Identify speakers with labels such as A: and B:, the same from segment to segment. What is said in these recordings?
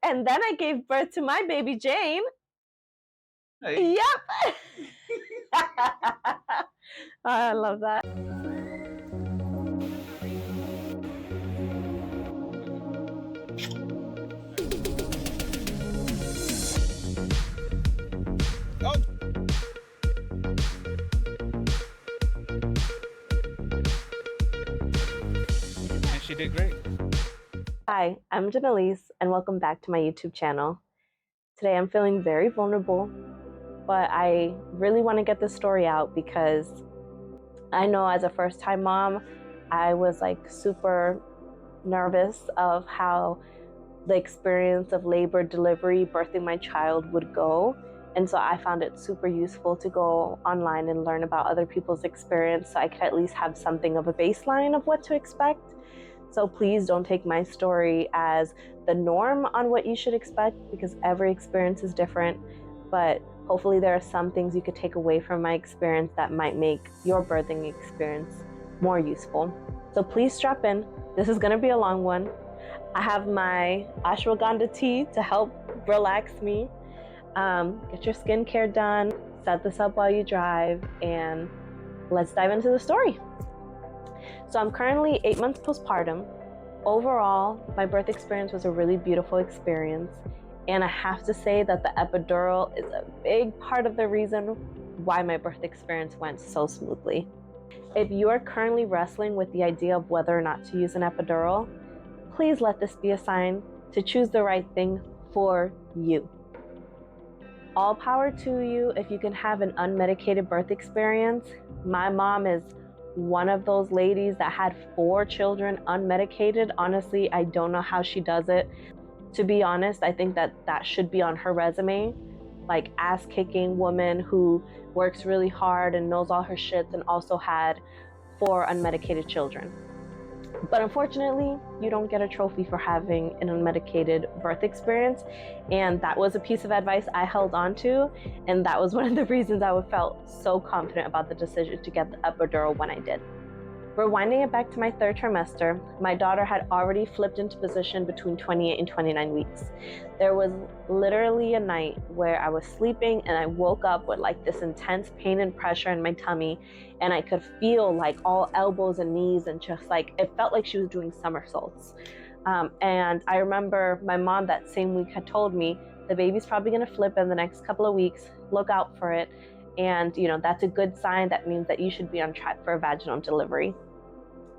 A: And then I gave birth to my baby Jane.
B: Hey.
A: Yep. I love that.
B: Oh. And she did great.
A: Hi, I'm Janelise, and welcome back to my YouTube channel. Today I'm feeling very vulnerable, but I really want to get this story out because I know as a first-time mom, I was like super nervous of how the experience of labor, delivery, birthing my child would go. And so I found it super useful to go online and learn about other people's experience so I could at least have something of a baseline of what to expect. So please don't take my story as the norm on what you should expect because every experience is different. But hopefully there are some things you could take away from my experience that might make your birthing experience more useful. So please strap in. This is going to be a long one. I have my ashwagandha tea to help relax me. Get your skincare done, set this up while you drive, and let's dive into the story. So I'm currently 8 months postpartum. Overall, my birth experience was a really beautiful experience. And I have to say that the epidural is a big part of the reason why my birth experience went so smoothly. If you are currently wrestling with the idea of whether or not to use an epidural, please let this be a sign to choose the right thing for you. All power to you if you can have an unmedicated birth experience. My mom is one of those ladies that had 4 children unmedicated. Honestly, I don't know how she does it. To be honest, I think that should be on her resume. Like ass-kicking woman who works really hard and knows all her shits and also had 4 unmedicated children. But unfortunately, you don't get a trophy for having an unmedicated birth experience. And that was a piece of advice I held on to. And that was one of the reasons I felt so confident about the decision to get the epidural when I did. Rewinding it back to my 3rd trimester, my daughter had already flipped into position between 28 and 29 weeks. There was literally a night where I was sleeping and I woke up with like this intense pain and pressure in my tummy, and I could feel like all elbows and knees, and just like it felt like she was doing somersaults. And I remember my mom that same week had told me, the baby's probably gonna flip in the next couple of weeks, look out for it. And that's a good sign. That means that you should be on track for a vaginal delivery.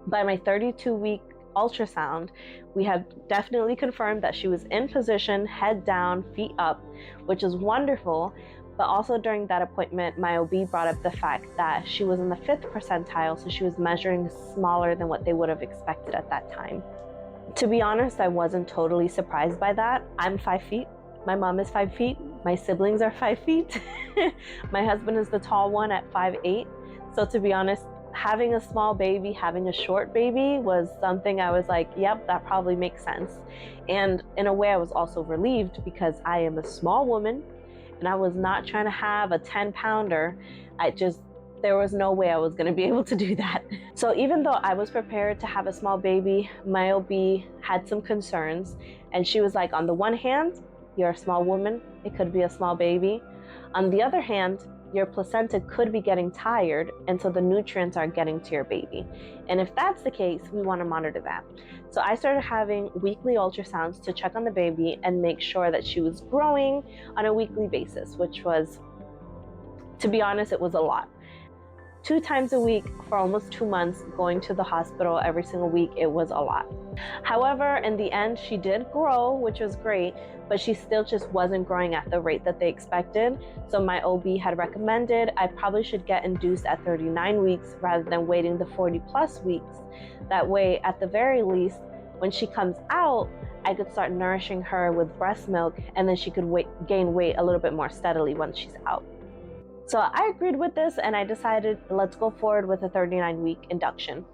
A: By my 32-week ultrasound, we had definitely confirmed that she was in position, head down, feet up, which is wonderful. But also during that appointment, my OB brought up the fact that she was in the 5th percentile, so she was measuring smaller than what they would have expected at that time. To be honest, I wasn't totally surprised by that. I'm 5 feet. My mom is 5 feet. My siblings are 5 feet. My husband is the tall one at 5'8". So to be honest, having a small baby, having a short baby was something I was like, yep, that probably makes sense. And in a way, I was also relieved because I am a small woman and I was not trying to have a 10-pounder. There was no way I was going to be able to do that. So even though I was prepared to have a small baby, my OB had some concerns. And she was like, on the one hand, you're a small woman, it could be a small baby. On the other hand, your placenta could be getting tired, and so the nutrients are getting to your baby. And if that's the case, we want to monitor that. So I started having weekly ultrasounds to check on the baby and make sure that she was growing on a weekly basis, which was, to be honest, it was a lot. 2 times a week for almost 2 months, going to the hospital every single week, it was a lot. However, in the end, she did grow, which was great, but she still just wasn't growing at the rate that they expected. So my OB had recommended I probably should get induced at 39 weeks rather than waiting the 40 plus weeks. That way, at the very least, when she comes out, I could start nourishing her with breast milk, and then she could gain weight a little bit more steadily once she's out. So I agreed with this, and I decided let's go forward with a 39-week induction.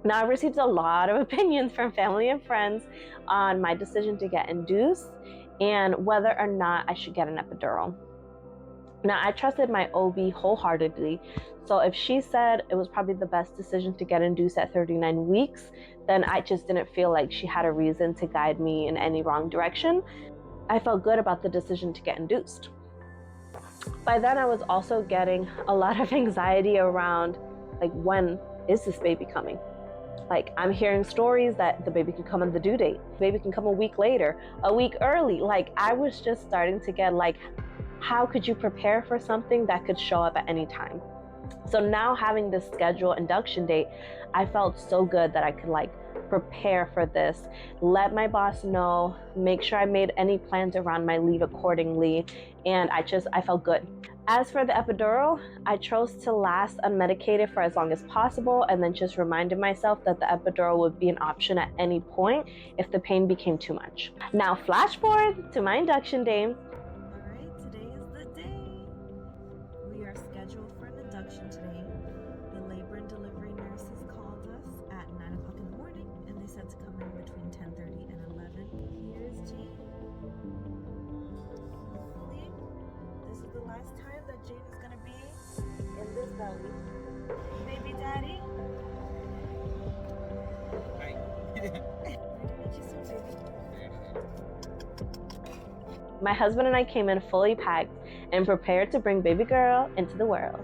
A: Now, I received a lot of opinions from family and friends on my decision to get induced and whether or not I should get an epidural. Now, I trusted my OB wholeheartedly. So if she said it was probably the best decision to get induced at 39 weeks, then I just didn't feel like she had a reason to guide me in any wrong direction. I felt good about the decision to get induced. By then, I was also getting a lot of anxiety around, like, when is this baby coming? Like, I'm hearing stories that the baby can come on the due date. The baby can come a week later, a week early. Like, I was just starting to get like, how could you prepare for something that could show up at any time? So now having this scheduled induction date, I felt so good that I could like prepare for this, let my boss know, make sure I made any plans around my leave accordingly, and I felt good. As for the epidural, I chose to last unmedicated for as long as possible and then just reminded myself that the epidural would be an option at any point if the pain became too much. Now flash forward to my induction day.
C: Today is the day. We are scheduled for an induction today. The labor and delivery nurses called us at 9 o'clock in the morning and they said to come in between 10:30 and 11. Here's Jane. Hopefully, this is the last time that Jane is going to be in this belly. Baby daddy.
B: Hi.
A: My husband and I came in fully packed and prepared to bring baby girl into the world.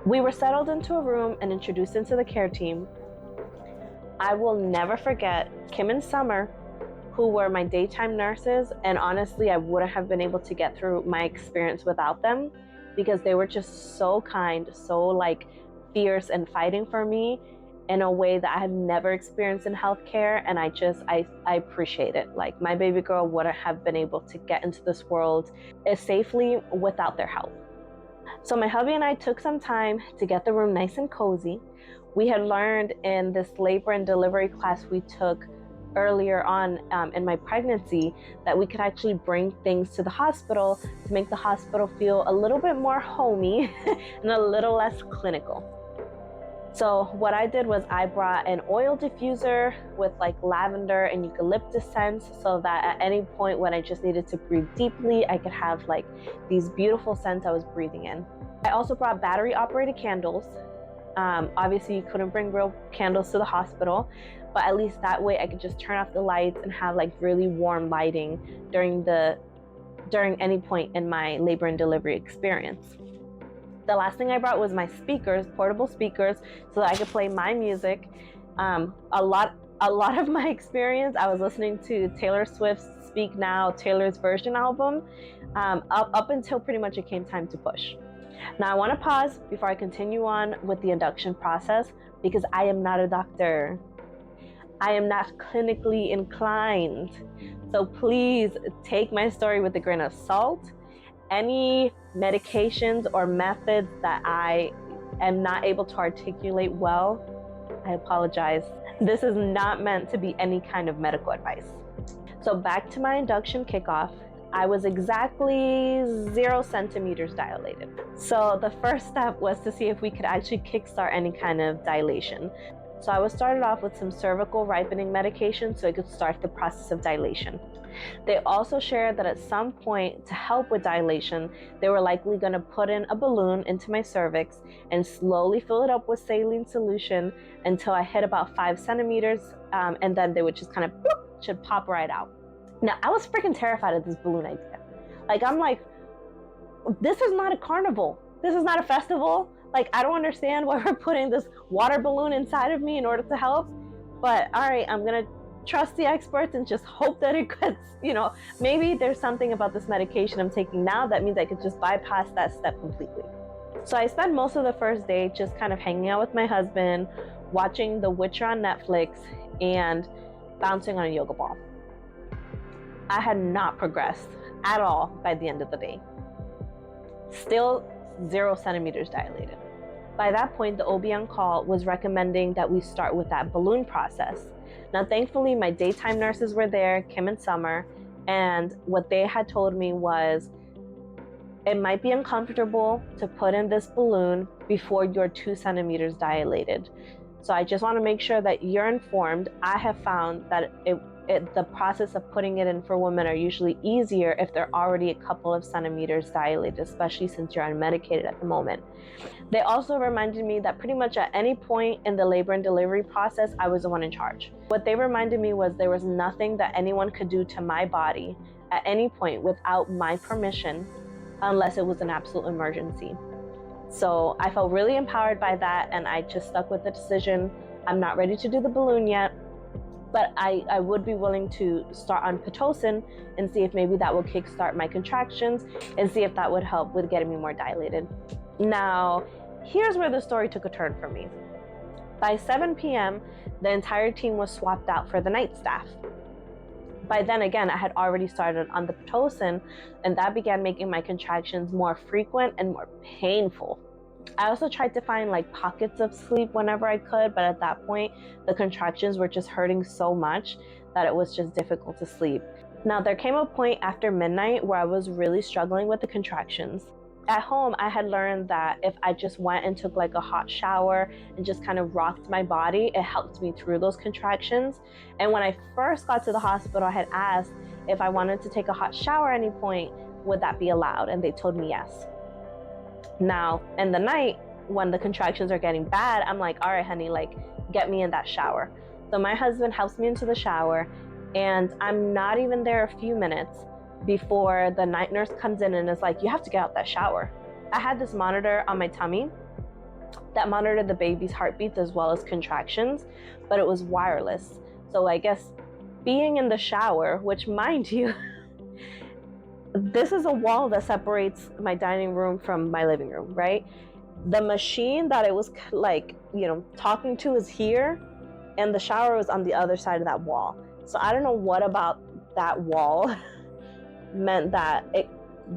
A: We were settled into a room and introduced into the care team. I will never forget Kim and Summer, who were my daytime nurses, and honestly, I wouldn't have been able to get through my experience without them because they were just so kind, so like fierce and fighting for me in a way that I have never experienced in healthcare, and I appreciate it. Like, my baby girl wouldn't have been able to get into this world as safely without their help. So my hubby and I took some time to get the room nice and cozy. We had learned in this labor and delivery class we took earlier on in my pregnancy that we could actually bring things to the hospital to make the hospital feel a little bit more homey and a little less clinical. So what I did was I brought an oil diffuser with like lavender and eucalyptus scents so that at any point when I just needed to breathe deeply, I could have like these beautiful scents I was breathing in. I also brought battery operated candles. Obviously you couldn't bring real candles to the hospital, but at least that way I could just turn off the lights and have like really warm lighting during any point in my labor and delivery experience. The last thing I brought was my speakers, portable speakers, so that I could play my music. A lot of my experience, I was listening to Taylor Swift's Speak Now, Taylor's Version album, up until pretty much it came time to push. Now I want to pause before I continue on with the induction process because I am not a doctor. I am not clinically inclined. So please take my story with a grain of salt. Any medications or methods that I am not able to articulate well, I apologize. This is not meant to be any kind of medical advice. So back to my induction kickoff, I was exactly 0 centimeters dilated. So the first step was to see if we could actually kickstart any kind of dilation. So I was started off with some cervical ripening medication so I could start the process of dilation. They also shared that at some point, to help with dilation, they were likely going to put in a balloon into my cervix and slowly fill it up with saline solution until I hit about 5 centimeters, and then they would just kind of should pop right out. Now, I was freaking terrified of this balloon idea. Like, I'm like, this is not a carnival. This is not a festival. Like, I don't understand why we're putting this water balloon inside of me in order to help. But all right, I'm going to trust the experts and just hope that it gets, maybe there's something about this medication I'm taking now that means I could just bypass that step completely. So I spent most of the first day just kind of hanging out with my husband, watching The Witcher on Netflix, and bouncing on a yoga ball. I had not progressed at all by the end of the day. Still 0 centimeters dilated. By that point, the OB on call was recommending that we start with that balloon process. Now, thankfully, my daytime nurses were there, Kim and Summer, and what they had told me was it might be uncomfortable to put in this balloon before you're 2 centimeters dilated. So I just want to make sure that you're informed. I have found that the process of putting it in for women are usually easier if they're already a couple of centimeters dilated, especially since you're unmedicated at the moment. They also reminded me that pretty much at any point in the labor and delivery process, I was the one in charge. What they reminded me was there was nothing that anyone could do to my body at any point without my permission, unless it was an absolute emergency. So I felt really empowered by that, and I just stuck with the decision. I'm not ready to do the balloon yet, but I would be willing to start on Pitocin and see if maybe that will kickstart my contractions and see if that would help with getting me more dilated. Now, here's where the story took a turn for me. By 7 p.m., the entire team was swapped out for the night staff. By then, again, I had already started on the Pitocin, and that began making my contractions more frequent and more painful. I also tried to find like pockets of sleep whenever I could, but at that point, the contractions were just hurting so much that it was just difficult to sleep. Now, there came a point after midnight where I was really struggling with the contractions. At home, I had learned that if I just went and took like a hot shower and just kind of rocked my body, it helped me through those contractions. And when I first got to the hospital, I had asked if I wanted to take a hot shower at any point, would that be allowed? And they told me yes. Now, in the night, when the contractions are getting bad, I'm like, all right, honey, like, get me in that shower. So my husband helps me into the shower, and I'm not even there a few minutes before the night nurse comes in and is like, you have to get out that shower. I had this monitor on my tummy that monitored the baby's heartbeats as well as contractions, but it was wireless. So I guess being in the shower, which, mind you, this is a wall that separates my dining room from my living room, right? The machine that it was like, talking to is here, and the shower was on the other side of that wall. So I don't know what about that wall meant that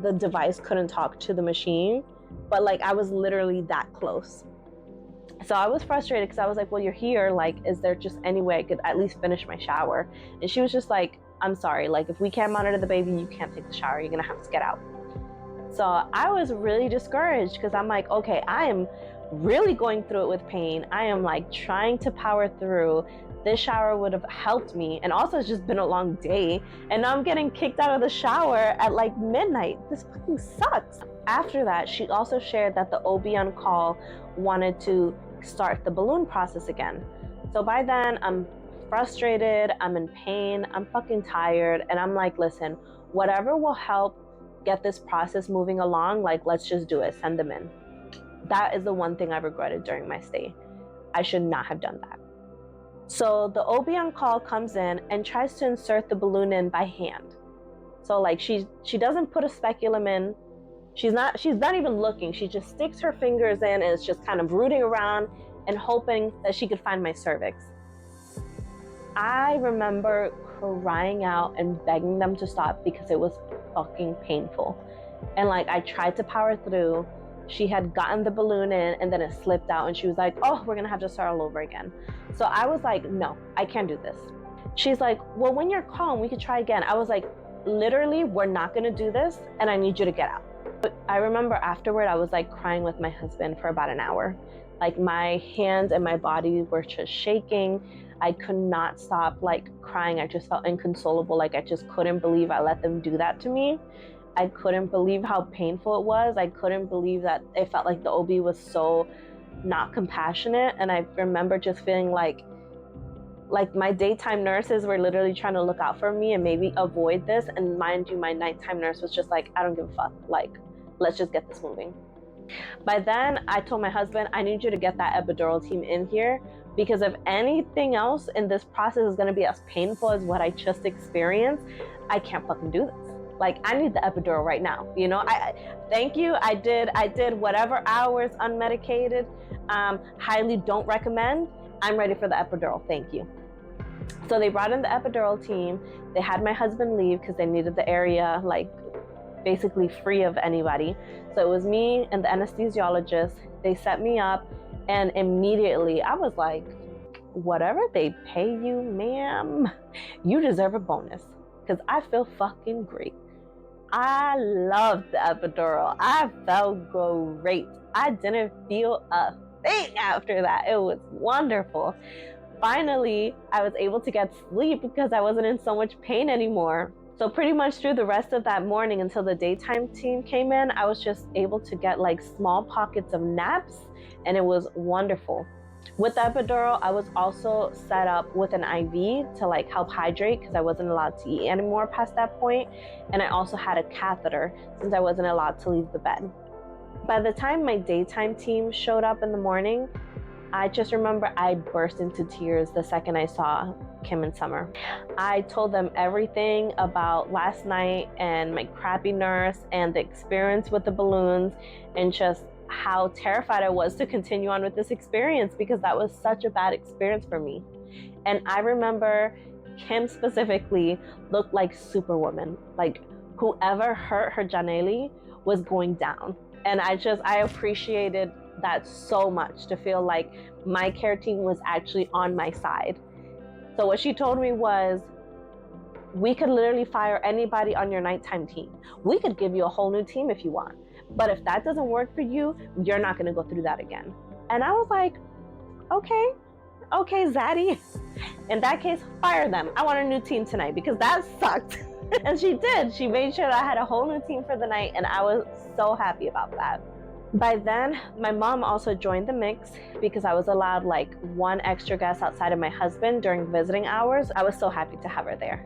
A: the device couldn't talk to the machine, but like I was literally that close. So I was frustrated because I was like, well, you're here, like, is there just any way I could at least finish my shower? And she was just like, I'm sorry, like, if we can't monitor the baby, you can't take the shower, you're gonna have to get out. So I was really discouraged because I'm like, okay, I am really going through it with pain. I am like trying to power through. This shower would have helped me. And also, it's just been a long day. And now I'm getting kicked out of the shower at like midnight. This fucking sucks. After that, she also shared that the OB on call wanted to start the balloon process again. So by then, I'm frustrated, I'm in pain, I'm fucking tired. And I'm like, listen, whatever will help get this process moving along, like, let's just do it, send them in. That is the one thing I regretted during my stay. I should not have done that. So the OB on call comes in and tries to insert the balloon in by hand. So like she doesn't put a speculum in. She's not even looking. She just sticks her fingers in and is just kind of rooting around and hoping that she could find my cervix. I remember crying out and begging them to stop because it was fucking painful. And like I tried to power through. She had gotten the balloon in and then it slipped out and she was like, oh, we're gonna have to start all over again. So I was like, no, I can't do this. She's like, well, when you're calm, we could try again. I was like, literally, we're not gonna do this and I need you to get out. But I remember afterward, I was like crying with my husband for about an hour. Like my hands and my body were just shaking. I could not stop like crying. I just felt inconsolable. Like I just couldn't believe I let them do that to me. I couldn't believe how painful it was. I couldn't believe that it felt like the OB was so not compassionate. And I remember just feeling like my daytime nurses were literally trying to look out for me and maybe avoid this. And mind you, my nighttime nurse was just like, I don't give a fuck. Like, let's just get this moving. By then, I told my husband, I need you to get that epidural team in here because if anything else in this process is going to be as painful as what I just experienced, I can't fucking do this. Like, I need the epidural right now. Thank you. I did whatever hours unmedicated. Highly don't recommend. I'm ready for the epidural. Thank you. So they brought in the epidural team. They had my husband leave because they needed the area like basically free of anybody. So it was me and the anesthesiologist. They set me up and immediately I was like, whatever they pay you, ma'am, you deserve a bonus because I feel fucking great. I loved the epidural. I felt great. I didn't feel a thing after that. It was wonderful. finally, I was able to get sleep because I wasn't in so much pain anymore. So pretty much through the rest of that morning until the daytime team came in, I was just able to get like small pockets of naps, and it was wonderful. With the epidural, I was also set up with an IV to like help hydrate because I wasn't allowed to eat anymore past that point. And I also had a catheter since I wasn't allowed to leave the bed. By the time my daytime team showed up in the morning, I just remember I burst into tears the second I saw Kim and Summer. I told them everything about last night and my crappy nurse and the experience with the balloons and just how terrified I was to continue on with this experience because that was such a bad experience for me. And I remember Kim specifically looked like Superwoman. Like whoever hurt her Janelle was going down. And I appreciated that so much, to feel like my care team was actually on my side. So what she told me was, we could literally fire anybody on your nighttime team. We could give you a whole new team if you want. But if that doesn't work for you, you're not gonna go through that again. And I was like, okay, Zaddy. In that case, fire them. I want a new team tonight because that sucked. And she did. She made sure that I had a whole new team for the night, and I was so happy about that. By then, my mom also joined the mix because I was allowed like one extra guest outside of my husband during visiting hours. I was so happy to have her there.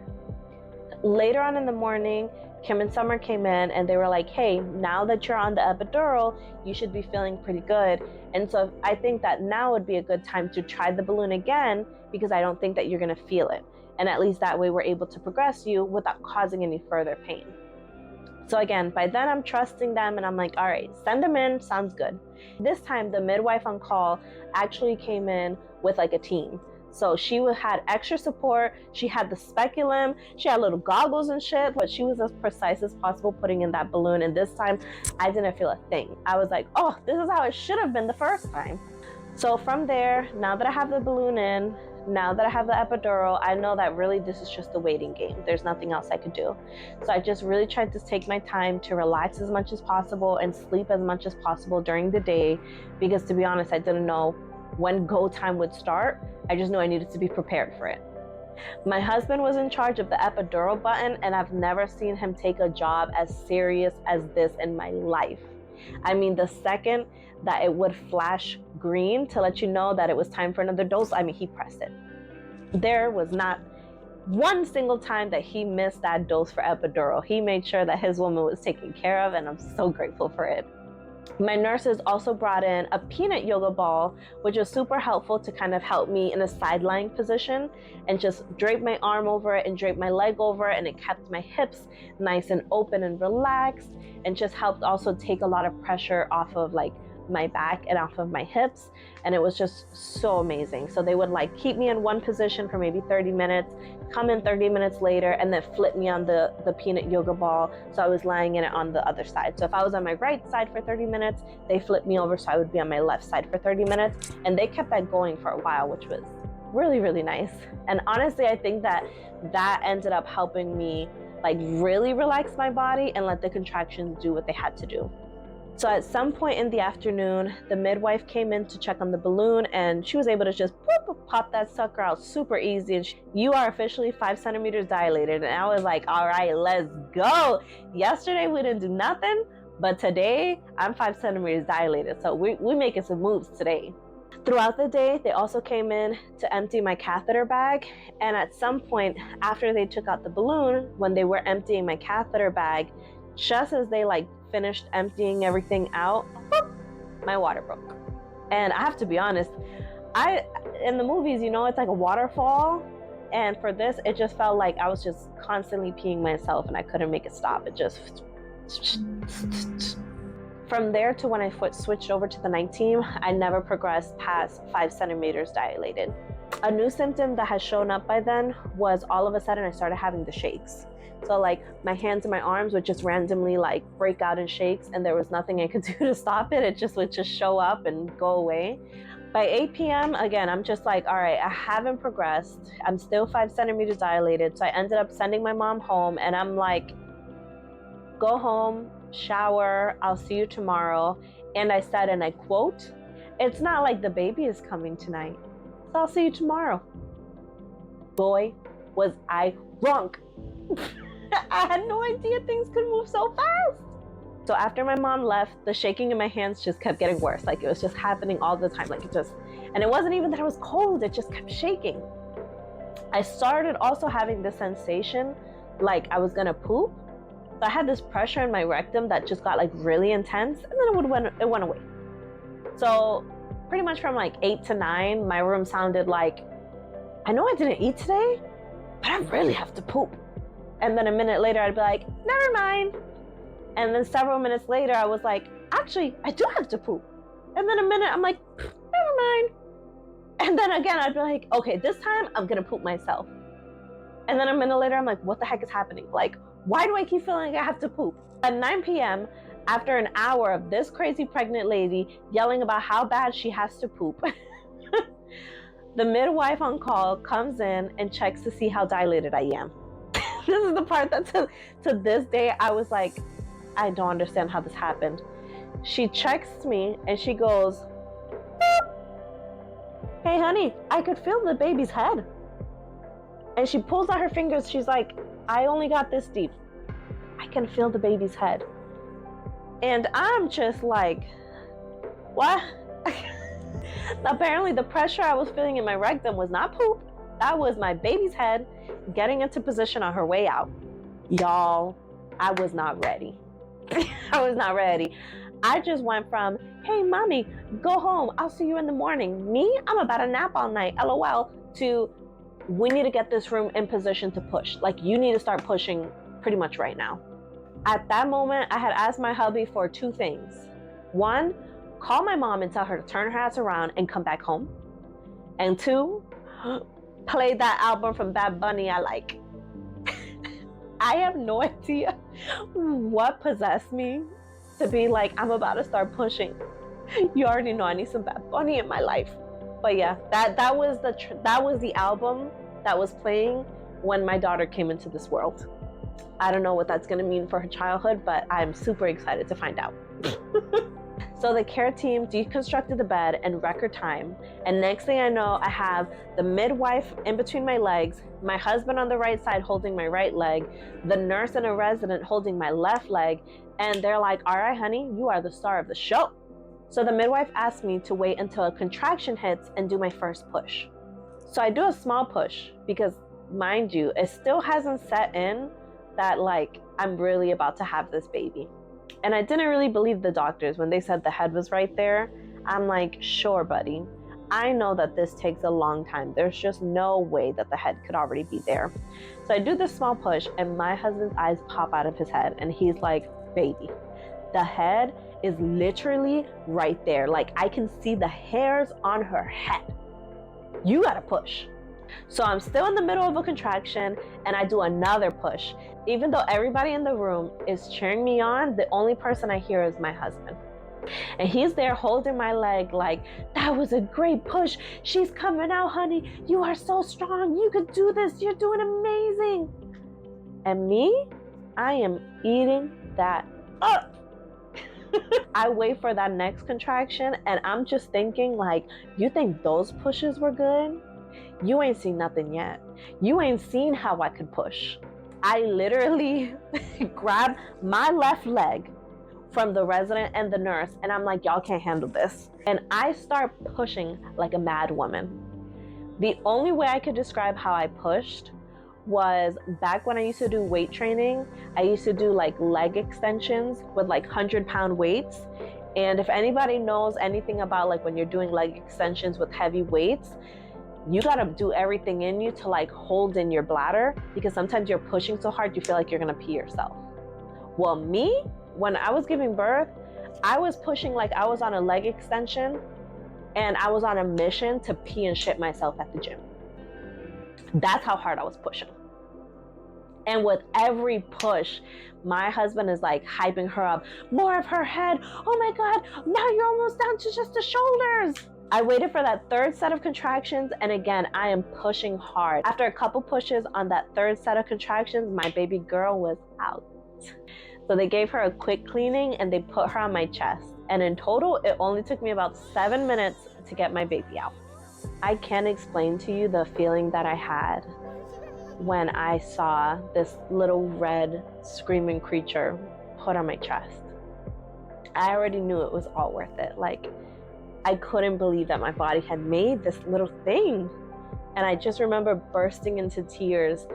A: Later on in the morning, Kim and Summer came in and they were like, hey, now that you're on the epidural, you should be feeling pretty good. And so I think that now would be a good time to try the balloon again because I don't think that you're gonna feel it. And at least that way we're able to progress you without causing any further pain. So again, by then I'm trusting them and I'm like, all right, send them in, sounds good. This time the midwife on call actually came in with like a team. So she had extra support, she had the speculum, she had little goggles and shit, but she was as precise as possible putting in that balloon. And this time I didn't feel a thing. I was like, oh, this is how it should have been the first time. So from there, now that I have the balloon in, now that I have the epidural, I know that really this is just a waiting game. There's nothing else I could do. So I just really tried to take my time to relax as much as possible and sleep as much as possible during the day, because to be honest, I didn't know when go time would start. I just knew I needed to be prepared for it. My husband was in charge of the epidural button, and I've never seen him take a job as serious as this in my life. I mean, the second that it would flash green to let you know that it was time for another dose, I mean, he pressed it. There was not one single time that he missed that dose for epidural. He made sure that his woman was taken care of, and I'm so grateful for it. My nurses also brought in a peanut yoga ball, which was super helpful to kind of help me in a side-lying position and just drape my arm over it and drape my leg over it, and it kept my hips nice and open and relaxed, and just helped also take a lot of pressure off of like my back and off of my hips, and it was just so amazing. So they would like keep me in one position for maybe 30 minutes, come in 30 minutes later, and then flip me on the peanut yoga ball, so I was lying in it on the other side. So if I was on my right side for 30 minutes, they flipped me over so I would be on my left side for 30 minutes, and they kept that going for a while, which was really, really nice. And honestly, I think that ended up helping me like really relax my body and let the contractions do what they had to do. So at some point in the afternoon, the midwife came in to check on the balloon, and she was able to just pop that sucker out super easy. And you are officially 5 centimeters dilated. And I was like, all right, let's go. Yesterday we didn't do nothing, but today I'm 5 centimeters dilated. So we're making some moves today. Throughout the day, they also came in to empty my catheter bag. And at some point after they took out the balloon, when they were emptying my catheter bag, just as they like finished emptying everything out, boop, my water broke. And I have to be honest, in the movies, you know, it's like a waterfall, and for this it just felt like I was just constantly peeing myself and I couldn't make it stop. It just from there to when I switched over to the night team, I never progressed past 5 centimeters dilated. A new symptom that has shown up by then was all of a sudden I started having the shakes. So like my hands and my arms would just randomly like break out in shakes, and there was nothing I could do to stop it. It just would just show up and go away. By 8 p.m., again, I'm just like, all right, I haven't progressed. I'm still 5 centimeters dilated. So I ended up sending my mom home, and I'm like, go home, shower, I'll see you tomorrow. And I said, and I quote, it's not like the baby is coming tonight. So I'll see you tomorrow. Boy, was I wrong. I had no idea things could move so fast. So after my mom left, the shaking in my hands just kept getting worse. Like it was just happening all the time. And it wasn't even that I was cold, it just kept shaking. I started also having this sensation like I was gonna poop. So I had this pressure in my rectum that just got like really intense, and then it went away. So pretty much from like 8 to 9, my room sounded like, I know I didn't eat today, but I really have to poop. And then a minute later, I'd be like, never mind. And then several minutes later, I was like, actually, I do have to poop. And then a minute, I'm like, never mind. And then again, I'd be like, okay, this time I'm gonna poop myself. And then a minute later, I'm like, what the heck is happening? Like, why do I keep feeling like I have to poop? At 9 p.m., after an hour of this crazy pregnant lady yelling about how bad she has to poop, the midwife on call comes in and checks to see how dilated I am. This is the part that to this day, I was like, I don't understand how this happened. She checks me and she goes, hey honey, I could feel the baby's head. And she pulls out her fingers. She's like, I only got this deep. I can feel the baby's head. And I'm just like, what? Apparently the pressure I was feeling in my rectum was not poop. That was my baby's head getting into position on her way out. Y'all, I was not ready. I was not ready. I just went from, hey mommy, go home, I'll see you in the morning. Me, I'm about to nap all night, LOL, to we need to get this room in position to push. Like you need to start pushing pretty much right now. At that moment, I had asked my hubby for 2 things. 1, call my mom and tell her to turn her ass around and come back home. And 2, play that album from Bad Bunny I like. I have no idea what possessed me to be like, I'm about to start pushing. You already know I need some Bad Bunny in my life. But yeah, that was the album that was playing when my daughter came into this world. I don't know what that's gonna mean for her childhood, but I'm super excited to find out. So the care team deconstructed the bed in record time, and next thing I know, I have the midwife in between my legs, my husband on the right side holding my right leg, the nurse and a resident holding my left leg, and they're like, all right, honey, you are the star of the show. So the midwife asked me to wait until a contraction hits and do my first push. So I do a small push because, mind you, it still hasn't set in that like I'm really about to have this baby. And I didn't really believe the doctors when they said the head was right there. I'm like, sure, buddy. I know that this takes a long time. There's just no way that the head could already be there. So I do this small push and my husband's eyes pop out of his head and he's like, baby, the head is literally right there. Like I can see the hairs on her head. You gotta push. So I'm still in the middle of a contraction and I do another push. Even though everybody in the room is cheering me on, the only person I hear is my husband. And he's there holding my leg like, that was a great push. She's coming out, honey. You are so strong. You could do this. You're doing amazing. And me, I am eating that up. I wait for that next contraction and I'm just thinking like, you think those pushes were good? You ain't seen nothing yet. You ain't seen how I could push. I literally grabbed my left leg from the resident and the nurse and I'm like, y'all can't handle this. And I start pushing like a mad woman. The only way I could describe how I pushed was back when I used to do weight training. I used to do like leg extensions with like 100-pound weights. And if anybody knows anything about like when you're doing leg extensions with heavy weights, you gotta do everything in you to like hold in your bladder because sometimes you're pushing so hard you feel like you're gonna pee yourself. Well, me, when I was giving birth, I was pushing like I was on a leg extension and I was on a mission to pee and shit myself at the gym. That's how hard I was pushing. And with every push, my husband is like hyping her up. More of her head. Oh my God, now you're almost down to just the shoulders. I waited for that 3rd set of contractions, and again, I am pushing hard. After a couple pushes on that 3rd set of contractions, my baby girl was out. So they gave her a quick cleaning and they put her on my chest. And in total, it only took me about 7 minutes to get my baby out. I can't explain to you the feeling that I had when I saw this little red screaming creature put on my chest. I already knew it was all worth it. Like, I couldn't believe that my body had made this little thing. And I just remember bursting into tears,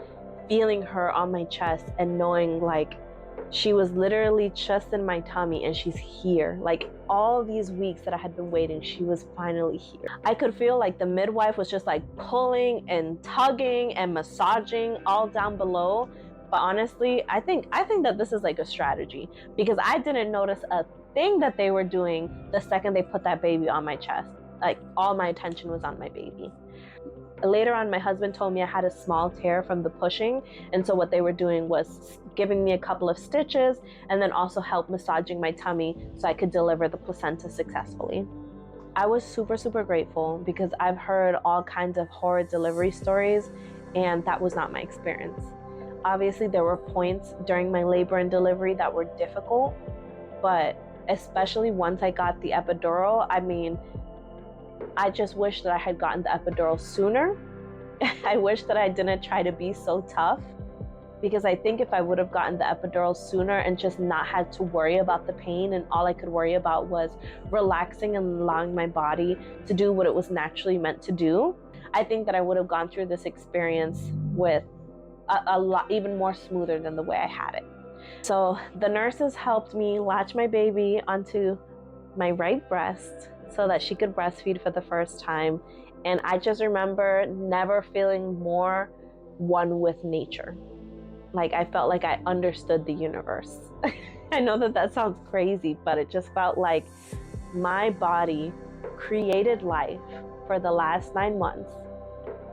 A: feeling her on my chest and knowing like she was literally just in my tummy and she's here. Like all these weeks that I had been waiting, she was finally here. I could feel like the midwife was just like pulling and tugging and massaging all down below. But honestly, I think that this is like a strategy, because I didn't notice a thing that they were doing the second they put that baby on my chest. Like all my attention was on my baby. Later on, my husband told me I had a small tear from the pushing, and so what they were doing was giving me a couple of stitches and then also help massaging my tummy so I could deliver the placenta successfully. I was super, super grateful because I've heard all kinds of horror delivery stories, and that was not my experience. Obviously, there were points during my labor and delivery that were difficult, but especially once I got the epidural, I mean, I just wish that I had gotten the epidural sooner. I wish that I didn't try to be so tough, because I think if I would have gotten the epidural sooner and just not had to worry about the pain, and all I could worry about was relaxing and allowing my body to do what it was naturally meant to do, I think that I would have gone through this experience with a lot even more smoother than the way I had it. So the nurses helped me latch my baby onto my right breast so that she could breastfeed for the first time. And I just remember never feeling more one with nature. Like I felt like I understood the universe. I know that sounds crazy, but it just felt like my body created life for the last 9 months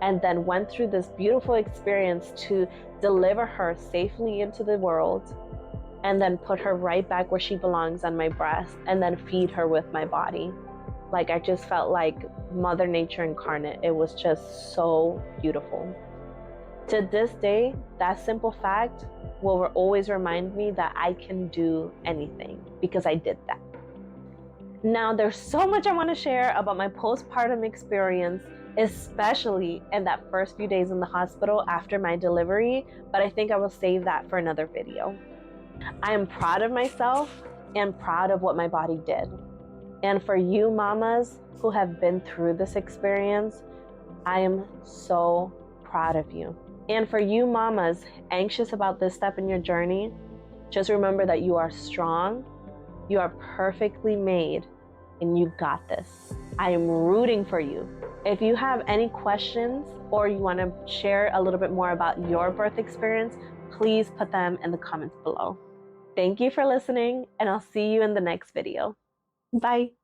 A: and then went through this beautiful experience to deliver her safely into the world, and then put her right back where she belongs on my breast, and then feed her with my body. Like I just felt like Mother Nature incarnate. It was just so beautiful. To this day, that simple fact will always remind me that I can do anything because I did that. Now, there's so much I want to share about my postpartum experience, especially in that first few days in the hospital after my delivery, but I think I will save that for another video. I am proud of myself and proud of what my body did. And for you mamas who have been through this experience, I am so proud of you. And for you mamas anxious about this step in your journey, just remember that you are strong, you are perfectly made, and you got this. I am rooting for you. If you have any questions or you want to share a little bit more about your birth experience, please put them in the comments below. Thank you for listening, and I'll see you in the next video. Bye.